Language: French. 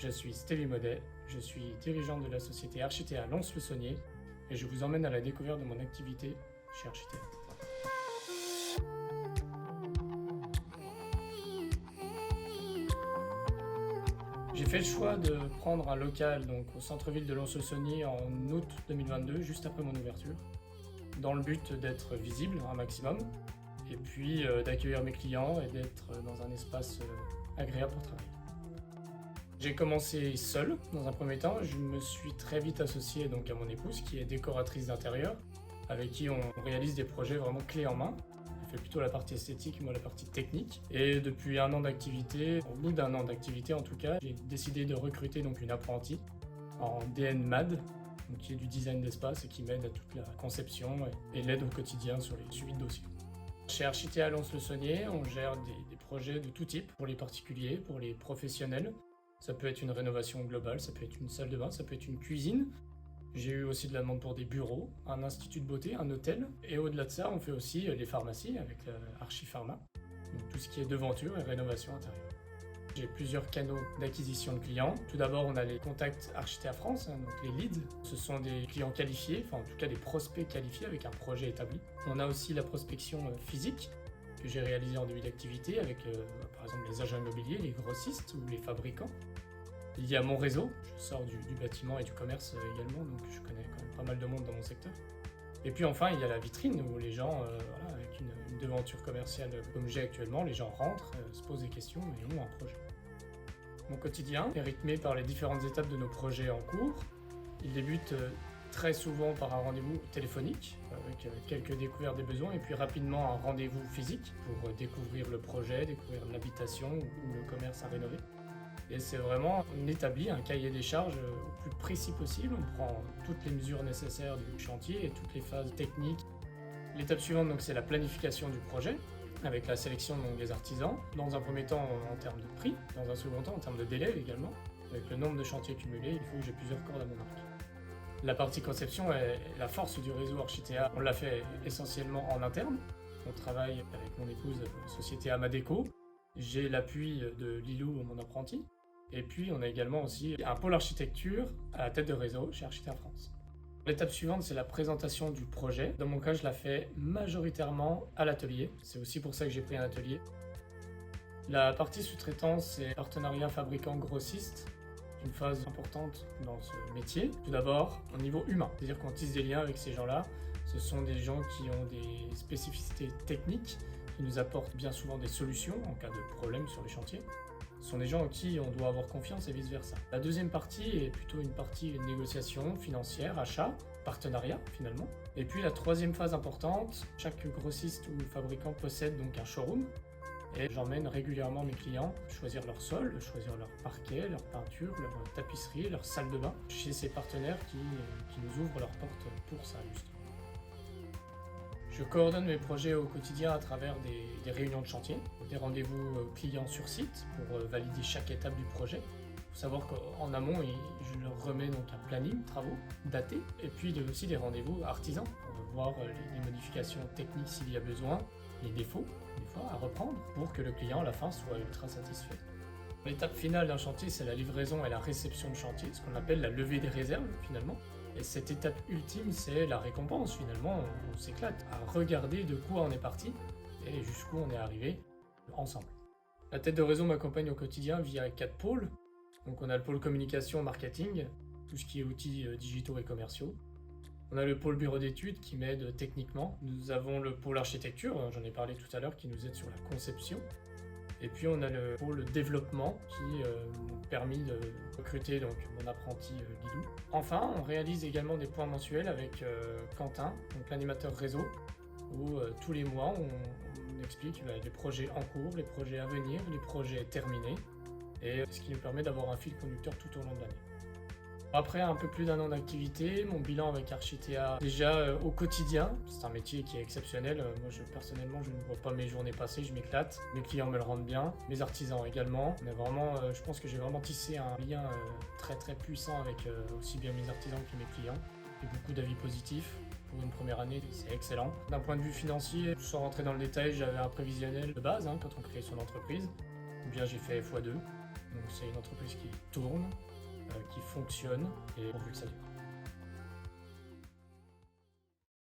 Je suis Stevie Modet, je suis dirigeant de la société Architea Lons-le-Saunier et je vous emmène à la découverte de mon activité chez Architea. J'ai fait le choix de prendre un local au centre-ville de Lons-le-Saunier en août 2022, juste après mon ouverture, dans le but d'être visible un maximum et puis d'accueillir mes clients et d'être dans un espace agréable pour travailler. J'ai commencé seul dans un premier temps, je me suis très vite associé à mon épouse qui est décoratrice d'intérieur, avec qui on réalise des projets vraiment clés en main. Elle fait plutôt la partie esthétique, moi la partie technique. Et depuis un an d'activité, au bout d'un an d'activité en tout cas, j'ai décidé de recruter une apprentie en DN-MAD, qui est du design d'espace et qui m'aide à toute la conception et l'aide au quotidien sur les suivis de dossiers. Chez Architea Lons-le-Saunier, on gère des projets de tout type, pour les particuliers, pour les professionnels. Ça peut être une rénovation globale, ça peut être une salle de bain, ça peut être une cuisine. J'ai eu aussi de la demande pour des bureaux, un institut de beauté, un hôtel. Et au-delà de ça, on fait aussi les pharmacies avec Archipharma, donc tout ce qui est devanture et rénovation intérieure. J'ai plusieurs canaux d'acquisition de clients. Tout d'abord, on a les contacts Architea France, donc les leads. Ce sont des clients qualifiés, en tout cas des prospects qualifiés avec un projet établi. On a aussi la prospection physique, que j'ai réalisé en début d'activité avec par exemple les agents immobiliers, les grossistes ou les fabricants. Il y a mon réseau, je sors du bâtiment et du commerce également, donc je connais quand même pas mal de monde dans mon secteur. Et puis enfin, il y a la vitrine où les gens, avec une devanture commerciale comme j'ai actuellement, les gens rentrent, se posent des questions et ont un projet. Mon quotidien est rythmé par les différentes étapes de nos projets en cours. Il débute très souvent par un rendez-vous téléphonique avec quelques découvertes des besoins et puis rapidement un rendez-vous physique pour découvrir le projet, découvrir l'habitation ou le commerce à rénover. Et c'est vraiment, on établit un cahier des charges au plus précis possible, on prend toutes les mesures nécessaires du chantier et toutes les phases techniques. L'étape suivante, c'est la planification du projet, avec la sélection des artisans, dans un premier temps en termes de prix, dans un second temps en termes de délai également. Avec le nombre de chantiers cumulés, il faut que j'ai plusieurs cordes à mon arc. La partie conception est la force du réseau Architea. On l'a fait essentiellement en interne. On travaille avec mon épouse, société Amadeco. J'ai l'appui de Lilou, mon apprenti. Et puis on a également aussi un pôle architecture à la tête de réseau chez Architea France. L'étape suivante, c'est la présentation du projet. Dans mon cas, je la fais majoritairement à l'atelier. C'est aussi pour ça que j'ai pris un atelier. La partie sous-traitance, c'est partenariat fabricant-grossiste. Une phase importante dans ce métier. Tout d'abord, au niveau humain, c'est-à-dire qu'on tisse des liens avec ces gens-là. Ce sont des gens qui ont des spécificités techniques, qui nous apportent bien souvent des solutions en cas de problème sur les chantiers. Ce sont des gens en qui on doit avoir confiance et vice-versa. La deuxième partie est plutôt une partie négociation financière, achat, partenariat finalement. Et puis la troisième phase importante, chaque grossiste ou fabricant possède un showroom. Et j'emmène régulièrement mes clients choisir leur sol, choisir leur parquet, leur peinture, leur tapisserie, leur salle de bain chez ces partenaires qui nous ouvrent leurs portes pour ça justement. Je coordonne mes projets au quotidien à travers des réunions de chantier, des rendez-vous clients sur site pour valider chaque étape du projet. Il faut savoir qu'en amont, je leur remets un planning travaux daté et puis aussi des rendez-vous artisans pour voir les modifications techniques s'il y a besoin, les défauts des fois à reprendre pour que le client à la fin soit ultra satisfait. L'étape finale d'un chantier, c'est la livraison et la réception de chantier, ce qu'on appelle la levée des réserves finalement. Et cette étape ultime, c'est la récompense finalement, on s'éclate à regarder de quoi on est parti et jusqu'où on est arrivé ensemble. La tête de réseau m'accompagne au quotidien via 4 pôles. Donc on a le pôle communication, marketing, tout ce qui est outils digitaux et commerciaux. On a le pôle bureau d'études qui m'aide techniquement. Nous avons le pôle architecture, j'en ai parlé tout à l'heure, qui nous aide sur la conception. Et puis on a le pôle développement qui m'a permis de recruter mon apprenti Lilou. Enfin, on réalise également des points mensuels avec Quentin, l'animateur réseau, où tous les mois on explique les projets en cours, les projets à venir, les projets terminés, et ce qui nous permet d'avoir un fil conducteur tout au long de l'année. Après un peu plus d'un an d'activité, mon bilan avec Architea, déjà au quotidien, c'est un métier qui est exceptionnel. Moi personnellement, je ne vois pas mes journées passer, je m'éclate. Mes clients me le rendent bien, mes artisans également. On a vraiment, je pense que j'ai vraiment tissé un lien très très puissant avec aussi bien mes artisans que mes clients. J'ai beaucoup d'avis positifs. Pour une première année, c'est excellent. D'un point de vue financier, sans rentrer dans le détail, j'avais un prévisionnel de base quand on crée son entreprise. Ou bien j'ai fait x2. Donc c'est une entreprise qui tourne, qui fonctionne et pourvu que ça dure.